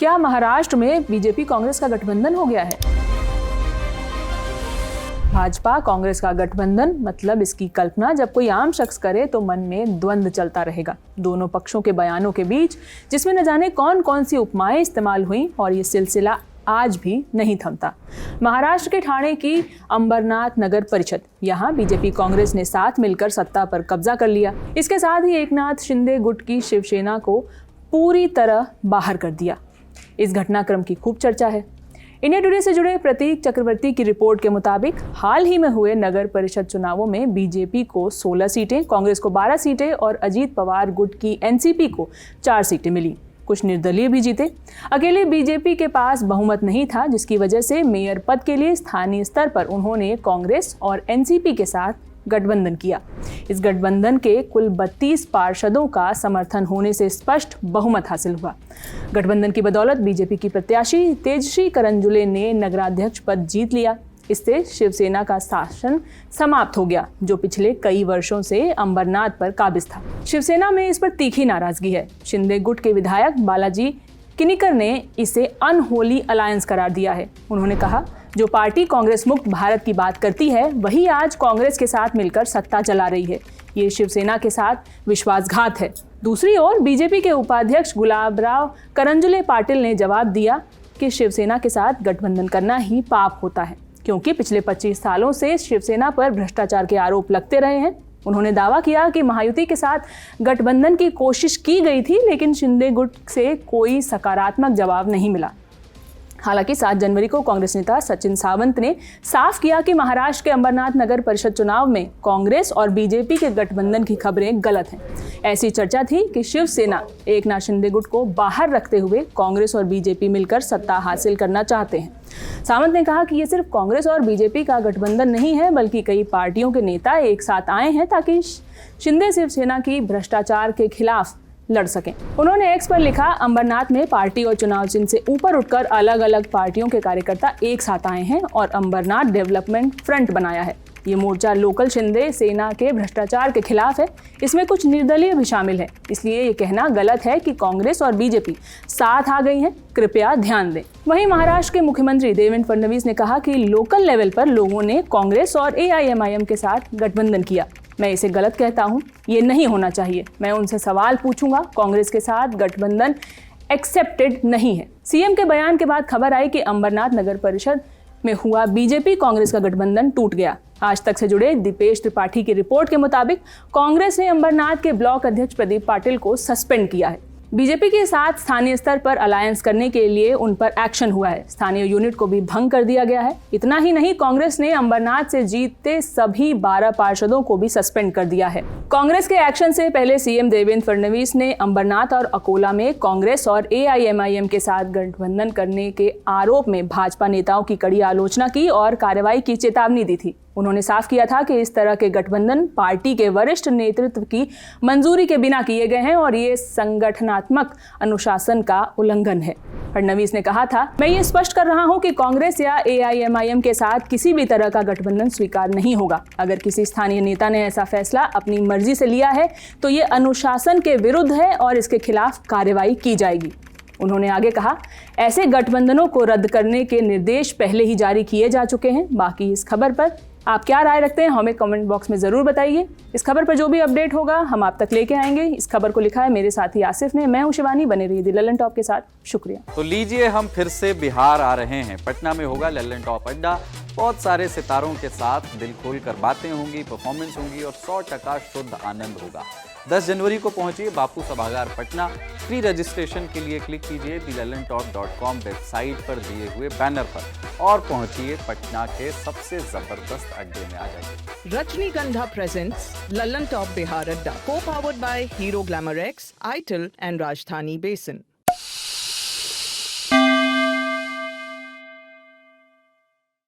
क्या महाराष्ट्र में बीजेपी कांग्रेस का गठबंधन हो गया है? भाजपा कांग्रेस का गठबंधन मतलब इसकी कल्पना जब कोई आम शख्स करे तो मन में द्वंद्व चलता रहेगा। दोनों पक्षों के बयानों के बीच जिसमें न जाने कौन कौन सी उपमाएं इस्तेमाल हुई और ये सिलसिला आज भी नहीं थमता। महाराष्ट्र के ठाणे की अंबरनाथ नगर परिषद, यहाँ बीजेपी कांग्रेस ने साथ मिलकर सत्ता पर कब्जा कर लिया। इसके साथ ही एकनाथ शिंदे गुट की शिवसेना को पूरी तरह बाहर कर दिया। इस घटनाक्रम की खूब चर्चा है। इंडिया टुडे से जुड़े प्रतीक चक्रवर्ती की रिपोर्ट के मुताबिक हाल ही में हुए नगर परिषद चुनावों में बीजेपी को 16 सीटें, कांग्रेस को 12 सीटें और अजीत पवार गुट की एनसीपी को 4 सीटें मिली। कुछ निर्दलीय भी जीते। अकेले बीजेपी के पास बहुमत नहीं था, जिसकी वजह से मेयर पद के लिए स्थानीय स्तर पर उन्होंने कांग्रेस और एनसीपी के साथ गठबंधन किया। इस गठबंधन के कुल 32 पार्षदों का समर्थन होने से स्पष्ट बहुमत हासिल हुआ। गठबंधन की बदौलत बीजेपी की प्रत्याशी तेजश्री करंजुले ने नगराध्यक्ष पद जीत लिया। इससे शिवसेना का शासन समाप्त हो गया, जो पिछले कई वर्षों से अंबरनाथ पर काबिज था। शिवसेना में इस पर तीखी नाराजगी है। शिंदे गुट के विधायक बालाजी किनीकर ने इसे अनहोली अलायंस करार दिया है। उन्होंने कहा, जो पार्टी कांग्रेस मुक्त भारत की बात करती है वही आज कांग्रेस के साथ मिलकर सत्ता चला रही है। ये शिवसेना के साथ विश्वासघात है। दूसरी ओर बीजेपी के उपाध्यक्ष गुलाबराव करंजुले पाटिल ने जवाब दिया कि शिवसेना के साथ गठबंधन करना ही पाप होता है, क्योंकि पिछले 25 सालों से शिवसेना पर भ्रष्टाचार के आरोप लगते रहे हैं। उन्होंने दावा किया कि महायुति के साथ गठबंधन की कोशिश की गई थी, लेकिन शिंदे गुट से कोई सकारात्मक जवाब नहीं मिला। हालांकि 7 जनवरी को कांग्रेस नेता सचिन सावंत ने साफ किया कि महाराष्ट्र के अंबरनाथ नगर परिषद चुनाव में कांग्रेस और बीजेपी के गठबंधन की खबरें गलत हैं। ऐसी चर्चा थी कि शिवसेना एकनाथ शिंदे गुट को बाहर रखते हुए कांग्रेस और बीजेपी मिलकर सत्ता हासिल करना चाहते हैं। सावंत ने कहा कि ये सिर्फ कांग्रेस और बीजेपी का गठबंधन नहीं है, बल्कि कई पार्टियों के नेता एक साथ आए हैं ताकि शिंदे शिवसेना की भ्रष्टाचार के खिलाफ लड़ सकें। उन्होंने एक्स पर लिखा, अंबरनाथ में पार्टी और चुनाव चिन्ह से ऊपर उठकर अलग अलग पार्टियों के कार्यकर्ता एक साथ आए हैं और अंबरनाथ डेवलपमेंट फ्रंट बनाया है। ये मोर्चा लोकल शिंदे सेना के भ्रष्टाचार के खिलाफ है। इसमें कुछ निर्दलीय भी शामिल है, इसलिए ये कहना गलत है कि कांग्रेस और बीजेपी साथ आ गई हैं। कृपया ध्यान दें। वहीं महाराष्ट्र के मुख्यमंत्री देवेंद्र फडणवीस ने कहा कि लोकल लेवल पर लोगों ने कांग्रेस और एआईएमआईएम के साथ गठबंधन किया। मैं इसे गलत कहता हूं, ये नहीं होना चाहिए। मैं उनसे सवाल पूछूंगा। कांग्रेस के साथ गठबंधन एक्सेप्टेड नहीं है। सीएम के बयान के बाद खबर आई कि अंबरनाथ नगर परिषद में हुआ बीजेपी कांग्रेस का गठबंधन टूट गया। आज तक से जुड़े दीपेश त्रिपाठी की रिपोर्ट के मुताबिक कांग्रेस ने अंबरनाथ के ब्लॉक अध्यक्ष प्रदीप पाटिल को सस्पेंड किया है। बीजेपी के साथ स्थानीय स्तर पर अलायंस करने के लिए उन पर एक्शन हुआ है। स्थानीय यूनिट को भी भंग कर दिया गया है। इतना ही नहीं, कांग्रेस ने अंबरनाथ से जीतते सभी 12 पार्षदों को भी सस्पेंड कर दिया है। कांग्रेस के एक्शन से पहले सीएम देवेंद्र फडणवीस ने अंबरनाथ और अकोला में कांग्रेस और एआईएमआईएम के साथ गठबंधन करने के आरोप में भाजपा नेताओं की कड़ी आलोचना की और कार्रवाई की चेतावनी दी थी। उन्होंने साफ किया था कि इस तरह के गठबंधन पार्टी के वरिष्ठ नेतृत्व की मंजूरी के बिना किए गए हैं और ये संगठनात्मक अनुशासन का उल्लंघन है। फडणवीस ने कहा था, मैं ये स्पष्ट कर रहा हूं कि कांग्रेस या एआईएमआईएम के साथ किसी भी तरह का गठबंधन स्वीकार नहीं होगा। अगर किसी स्थानीय नेता ने ऐसा फैसला अपनी मर्जी से लिया है तो ये अनुशासन के विरुद्ध है और इसके खिलाफ कार्रवाई की जाएगी। उन्होंने आगे कहा, ऐसे गठबंधनों को रद्द करने के निर्देश पहले ही जारी किए जा चुके हैं। बाकी इस खबर पर आप क्या राय रखते हैं, हमें कमेंट बॉक्स में ज़रूर बताइए। इस खबर पर जो भी अपडेट होगा हम आप तक लेके आएंगे। इस खबर को लिखा है मेरे साथी आसिफ ने। मैं हूं शिवानी। बने रहिए लल्लन टॉप के साथ। शुक्रिया। तो लीजिए, हम फिर से बिहार आ रहे हैं। पटना में होगा लल्लन टॉप अड्डा। बहुत सारे सितारों के साथ दिल खोलकर बातें होंगी, परफॉर्मेंस होंगी और 100% शुद्ध आनंद होगा। 10 जनवरी को पहुंचिए बापू सभागार पटना। फ्री रजिस्ट्रेशन के लिए क्लिक कीजिए thelallanTop.com वेबसाइट पर दिए हुए बैनर पर और पहुंचिए पटना के सबसे जबरदस्त अड्डे में। आ जाइए। रजनीगंधा presents Lallan top Bihar Adda, co powered by Hero Glamour X, itel and Rajdhani basin.